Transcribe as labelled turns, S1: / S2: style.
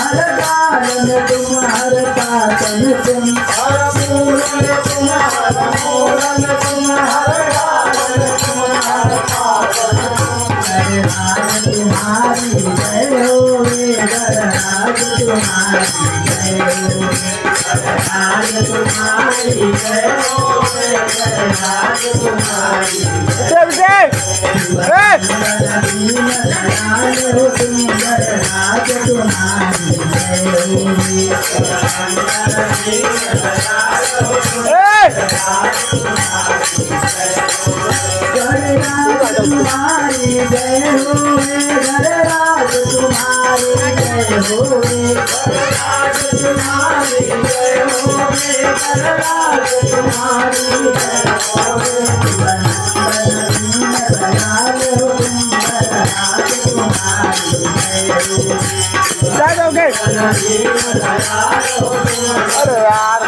S1: हर काल में तुम हर पातन तुम हर मूल में तुम हर मूल में तुम हर काल में तुम हर पातन गणराज तुम्हारी जय हो गणराज तुम्हारी जय हो गणराज तुम्हारी जय हो गणराज तुम्हारी गणराज तुम्हारी जय हो गणराज तुम्हारी जय हो गणराज तुम्हारी जय हो गणराज तुम्हारी
S2: अरे यार